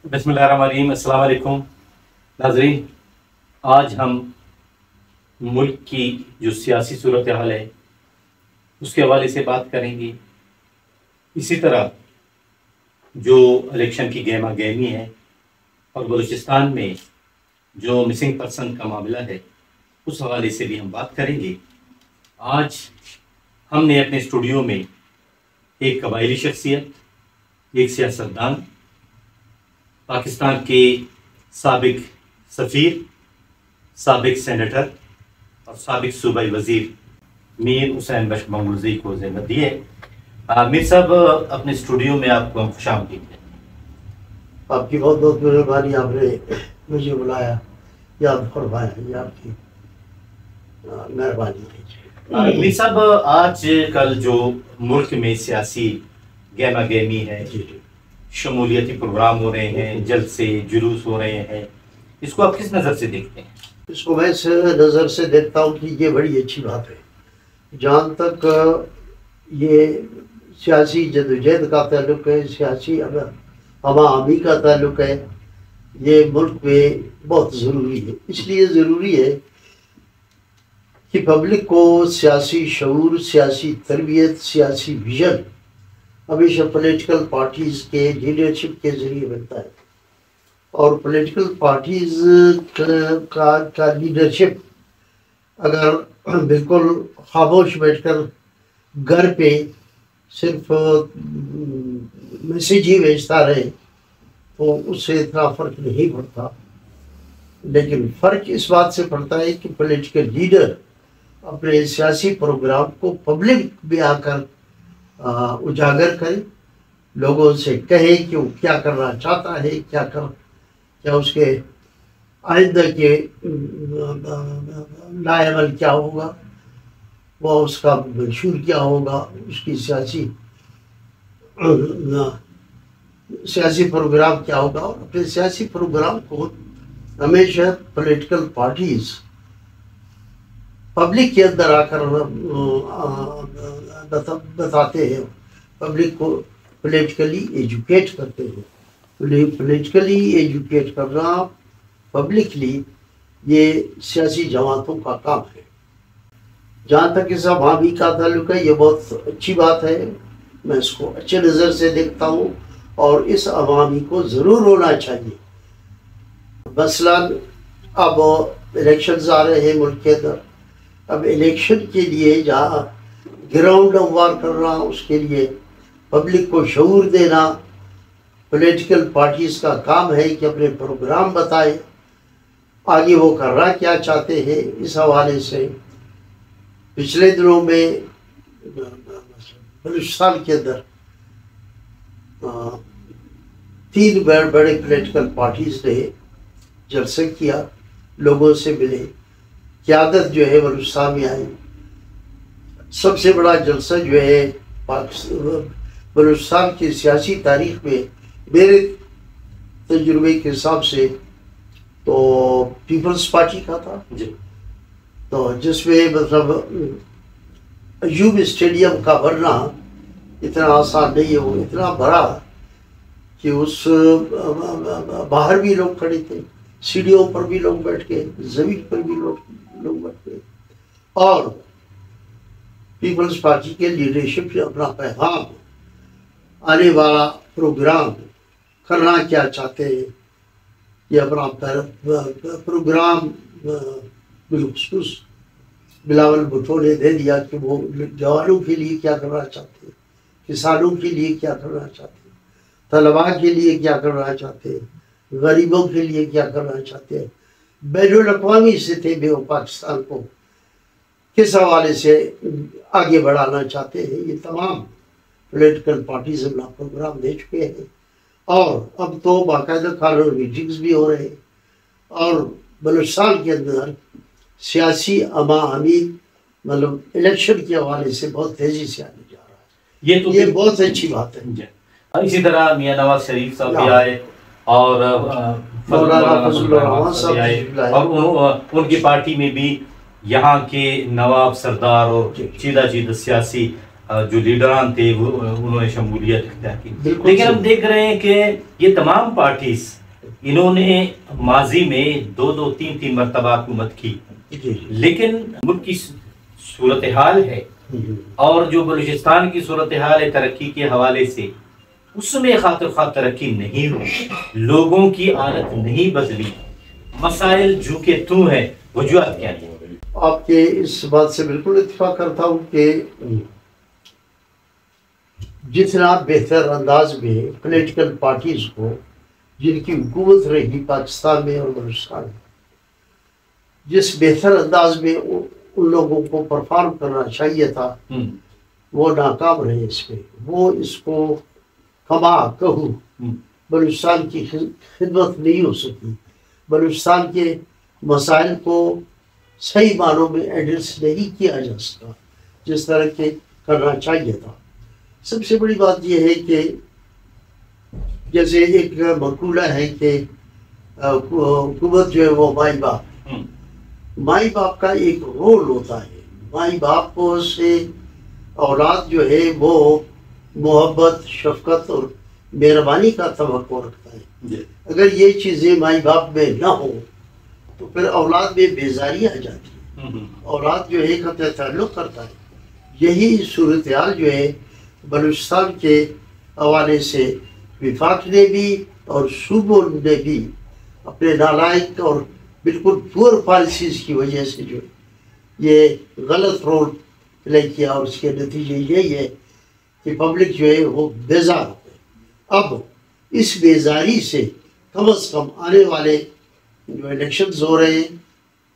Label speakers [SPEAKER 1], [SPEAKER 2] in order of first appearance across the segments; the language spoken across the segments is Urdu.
[SPEAKER 1] بسم اللہ الرحمن الرحیم۔ السلام علیکم ناظرین، آج ہم ملک کی جو سیاسی صورتحال ہے اس کے حوالے سے بات کریں گے۔ اسی طرح جو الیکشن کی گہما گہمی ہے اور بلوچستان میں جو مسنگ پرسن کا معاملہ ہے اس حوالے سے بھی ہم بات کریں گے۔ آج ہم نے اپنے اسٹوڈیو میں ایک قبائلی شخصیت، ایک سیاستدان، پاکستان کے سابق سفیر، سابق سینیٹر اور سابق صوبائی وزیر میر حسین بخش منگلزئی کو زحمت دی ہے۔ میر صاحب، اپنے اسٹوڈیو میں آپ کو ہم خوش آمدید ہیں۔
[SPEAKER 2] آپ کی بہت بہت مہربانی، آپ نے مجھے بلایا، یاد فرمایا، یہ آپ کی مہربانی ہے۔
[SPEAKER 1] میر صاحب، آج کل جو ملک میں سیاسی گہما گہمی ہے، شمولیتی پروگرام ہو رہے ہیں، جلسے جلوس ہو رہے ہیں، اس کو آپ کس نظر سے دیکھتے ہیں؟
[SPEAKER 2] اس کو میں اس نظر سے دیکھتا ہوں کہ یہ بڑی اچھی بات ہے۔ جہاں تک یہ سیاسی جدوجہد کا تعلق ہے، سیاسی عوامی کا تعلق ہے، یہ ملک میں بہت ضروری ہے۔ اس لیے ضروری ہے کہ پبلک کو سیاسی شعور، سیاسی تربیت، سیاسی ویژن ہمیشہ پولیٹیکل پارٹیز کے لیڈرشپ کے ذریعے ملتا ہے، اور پولیٹیکل پارٹیز کا لیڈرشپ اگر بالکل خاموش بیٹھ کر گھر پہ صرف میسیج ہی بھیجتا رہے تو اس سے اتنا فرق نہیں پڑتا، لیکن فرق اس بات سے پڑتا ہے کہ پولیٹیکل لیڈر اپنے سیاسی پروگرام کو پبلک میں آ کر اجاگر کرے، لوگوں سے کہے کہ وہ کیا کرنا چاہتا ہے، کیا اس کے آئندہ کے لائحہ کیا ہوگا، وہ اس کا منشور کیا ہوگا، اس کی سیاسی پروگرام کیا ہوگا، اور اپنے سیاسی پروگرام کو ہمیشہ پولیٹیکل پارٹیز پبلک کے اندر آ کر بتاتے ہیں، پبلک کو پولیٹیکلی ایجوکیٹ کرتے ہیں۔ پولیٹیکلی ایجوکیٹ کرنا پبلکلی یہ سیاسی جماعتوں کا کام ہے۔ جہاں تک اس عوامی کا تعلق ہے، یہ بہت اچھی بات ہے، میں اس کو اچھے نظر سے دیکھتا ہوں، اور اس عوامی کو ضرور ہونا چاہیے۔ مثلاً اب الیکشنز آ رہے ہیں ملک کے اندر، اب الیکشن کے لیے جہاں گراؤنڈ ہموار کرنا، اس کے لیے پبلک کو شعور دینا، پولیٹیکل پارٹیز کا کام ہے کہ اپنے پروگرام بتائے، آگے وہ کرنا کیا چاہتے ہیں۔ اس حوالے سے پچھلے دنوں میں بلوچستان کے اندر 3 بڑے پولیٹیکل پارٹیز نے جلسہ کیا، لوگوں سے ملے، قیادت جو ہے بلوچستان میں آئی۔ سب سے بڑا جلسہ جو ہے بلوچستان کی سیاسی تاریخ میں میرے تجربے کے حساب سے تو پیپلز پارٹی کا تھا، تو جس میں مطلب ایوب اسٹیڈیم کا بھرنا اتنا آسان نہیں ہے، وہ اتنا بھرا کہ اس باہر بھی لوگ کھڑے تھے، سیڑھیوں پر بھی لوگ بیٹھ کے، زمین پر بھی لوگ بیٹھ کے، اور پیپلز پارٹی کے لیڈرشپ سے اپنا پیغام، آنے والا پروگرام کرنا کیا چاہتے ہیں، یہ اپنا پروگرام بالخصوص بلاول بھٹو نے دے دیا کہ وہ جوانوں کے لیے کیا کرنا چاہتے ہیں، کسانوں کے لیے کیا کرنا چاہتے ہیں، طلباء کے لیے کیا کرنا چاہتے ہیں، غریبوں کے لیے کیا کرنا چاہتے ہیں، بین الاقوامی سطح میں وہ پاکستان کو کس حوالے سے آگے بڑھانا چاہتے ہیں۔ یہ تمام پولیٹیکل پارٹیز اپنا پروگرام دے چکے ہیں، اور اب تو باقاعدہ کارنر میٹنگز بھی ہو رہے ہیں، اور بلوچستان کے اندر سیاسی عوامی مطلب الیکشن کے حوالے سے بہت تیزی سے آنے جا رہا ہے، یہ بہت اچھی بات ہے۔
[SPEAKER 1] اسی طرح میاں نواز شریف صاحب بھی آئے، اور
[SPEAKER 2] مولانا فضل الرحمان صاحب بھی آئے،
[SPEAKER 1] اور ان کی پارٹی میں بھی یہاں کے نواب سردار اور چیدہ سیاسی جو لیڈران تھے وہ انہوں نے شمولیت اختیار کی.
[SPEAKER 2] بالکل
[SPEAKER 1] لیکن ہم دیکھ رہے ہیں کہ یہ تمام پارٹیز انہوں نے ماضی میں 2-3 مرتبہ حکومت کی، لیکن ملک کی صورتحال ہے اور جو بلوچستان کی صورتحال ہے ترقی کے حوالے سے، اس میں خاطر خواہ ترقی نہیں ہوئی، لوگوں کی عادت نہیں بدلی، مسائل جو کہ تو ہیں، وجوہات کیا ہیں؟
[SPEAKER 2] آپ کے اس بات سے بالکل اتفاق کرتا ہوں کہ جتنا بہتر انداز میں پولیٹیکل پارٹیز کو جن کی حکومت رہی پاکستان میں اور بلوچستان میں، جس بہتر انداز میں ان لوگوں کو پرفارم کرنا چاہیے تھا وہ ناکام رہے اس میں. وہ اس کو کما کہو بلوچستان کی خدمت نہیں ہو سکی، بلوچستان کے مسائل کو صحیح معنوں میں ایڈریس نہیں کیا جا سکا جس طرح کے کرنا چاہیے تھا. سب سے بڑی بات یہ ہے کہ جیسے ایک مقولہ ہے کہ حکومت جو ہے وہ مائی باپ کا ایک رول ہوتا ہے. مائی باپ کو سے اولاد جو ہے وہ محبت، شفقت اور مہربانی کا توقع رکھتا ہے. اگر یہ چیزیں مائی باپ میں نہ ہو تو پھر اولاد میں بیزاری آ جاتی ہے، اولاد جو ہے قطع تعلق کرتا ہے. یہی صورتحال جو ہے بلوچستان کے حوالے سے وفاق نے بھی اور صوبوں نے بھی اپنے نالائق اور بالکل پور پالیسیز کی وجہ سے جو یہ غلط رول پلے کیا، اور اس کے نتیجے یہی ہے کہ پبلک جو ہے وہ بیزار ہو گئی. اب اس بیزاری سے کم از کم آنے والے جو الیکشنز ہو رہے ہیں،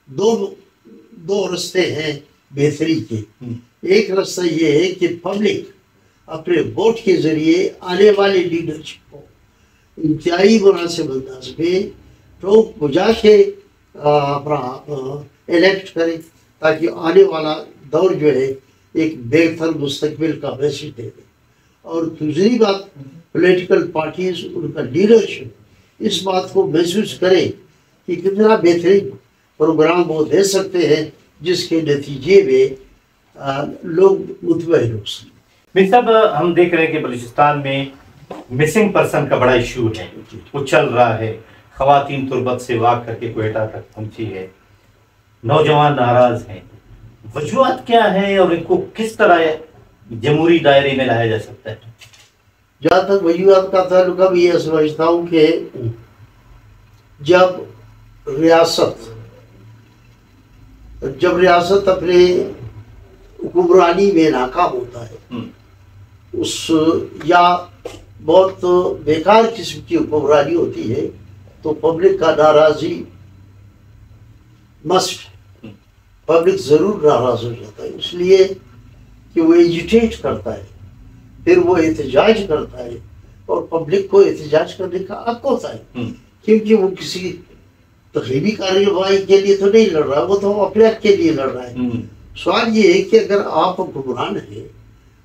[SPEAKER 2] دو رستے ہیں بہتری کے. ایک رستہ یہ ہے کہ پبلک اپنے ووٹ کے ذریعے آنے والے لیڈرشپ کو انتہائی مناسب انداز میں ٹوک بجا کے اپنا الیکٹ کرے تاکہ آنے والا دور جو ہے ایک بہتر مستقبل کا میسج دے دے. اور دوسری بات، پولیٹیکل پارٹیز، ان کا لیڈرشپ اس بات کو محسوس کرے کہ کتنا بہترین پروگرام وہ دے سکتے ہیں جس کے نتیجے میں لوگ مطمئن ہو سکتے.
[SPEAKER 1] میر صاحب، ہم دیکھ رہے ہیں کہ بلوچستان میں مسنگ پرسن کا بڑا ایشو ہے، وہ چل رہا ہے. خواتین تربت سے واک کر کے کوئٹہ تک پہنچی ہے، نوجوان ناراض ہیں. وجوہات کیا ہیں اور ان کو کس طرح جمہوری دائرے میں لایا جا سکتا ہے؟
[SPEAKER 2] جہاں تک وجوہات کا تعلق ہے، یہ سمجھتا ہوں کہ جب ریاست اپنے حکمرانی میں ناکام ہوتا ہے، یا بہت بیکار قسم کی حکمرانی ہوتی ہے، تو پبلک کا ناراضی مسٹ، پبلک ضرور ناراض ہو جاتا ہے. اس لیے کہ وہ ایجیٹیٹ کرتا ہے، پھر وہ احتجاج کرتا ہے، اور پبلک کو احتجاج کرنے کا حق ہوتا ہے، کیونکہ وہ کسی تخریبی کارروائی کے لیے تو نہیں لڑ رہا، وہ تو اپنے حق کے لیے لڑ رہا ہے. سوال یہ ہے کہ اگر آپ حکمران ہیں،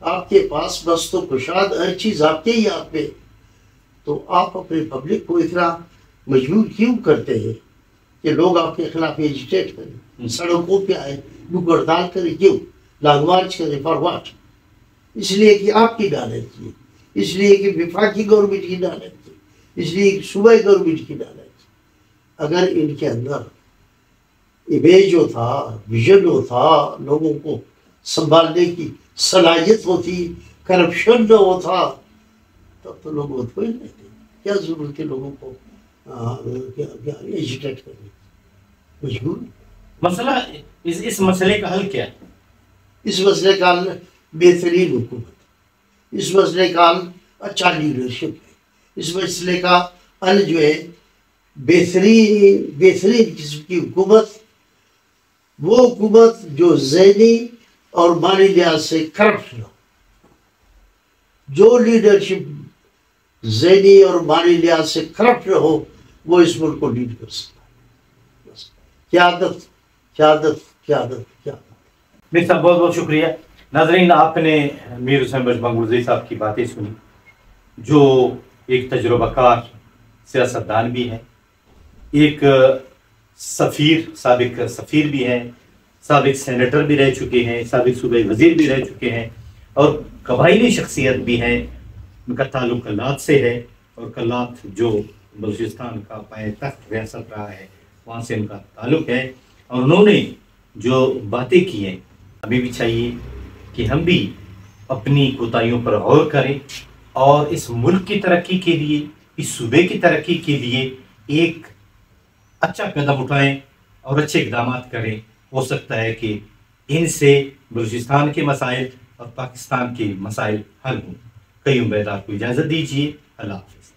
[SPEAKER 2] آپ کے پاس بس تو کشاد ہر چیز آپ کے ہی آپ پہ، تو آپ اپنے پبلک کو اتنا مجبور کیوں کرتے ہیں کہ لوگ آپ کے خلاف ایجیٹیٹ کریں، سڑکوں پہ آئے، بھوک ہڑتال کریں؟ کیوں؟ لانگ مارچ کریں؟ For what? اس لیے کہ آپ کی ڈالت کی، اس لیے کہ وفاقی گورنمنٹ کی ڈالت کی، اس لیے کہ صوبائی گورنمنٹ کی ڈالت کی. اگر ان کے اندر امیج جو تھا، ویژن جو تھا، لوگوں کو سنبھالنے کی صلاحیت ہوتی، کرپشن نہ ہوتا، تب تو لوگ مطمئن رہتے. کیا ضرورت ہے لوگوں کو ایجیٹیٹ کرنے کی؟ مجبور.
[SPEAKER 1] مسئلہ اس مسئلے کا حل کیا ہے؟
[SPEAKER 2] اس مسئلے کا حل بہترین حکومت، اس مسئلے کا حل اچھا لیڈرشپ ہے. اس مسئلے کا حل جو ہے بہترین قسم کی حکومت، وہ حکومت جو ذہنی اور مالی لحاظ سے کرپٹ نہ ہو. جو لیڈرشپ ذہنی اور مالی لحاظ سے کرپٹ نہ ہو وہ اس ملک کو لیڈ کر سکتا ہے. بس قیادت قیادت قیادت قیادت.
[SPEAKER 1] میر صاحب بہت بہت شکریہ. ناظرین، آپ نے میر حسین بخش بنگلوزئی صاحب کی باتیں سنی، جو ایک تجربہ کار سیاستدان بھی ہیں، ایک سابق سفیر بھی ہیں، سابق سینیٹر بھی رہ چکے ہیں، سابق صوبائی وزیر بھی رہ چکے ہیں، اور قبائلی شخصیت بھی ہیں، ان کا تعلق کلات سے ہے، اور کلات جو بلوچستان کا پائے تخت ریاست رہا ہے وہاں سے ان کا تعلق ہے، اور انہوں نے جو باتیں کی ہیں ہمیں بھی چاہیے کہ ہم بھی اپنی کوتاہیوں پر غور کریں اور اس ملک کی ترقی کے لیے، اس صوبے کی ترقی کے لیے ایک اچھا قدم اٹھائیں اور اچھے اقدامات کریں۔ ہو سکتا ہے کہ ان سے بلوچستان کے مسائل اور پاکستان کے مسائل حل ہوں۔ قیوم بیدار کو اجازت دیجیے، اللہ حافظ۔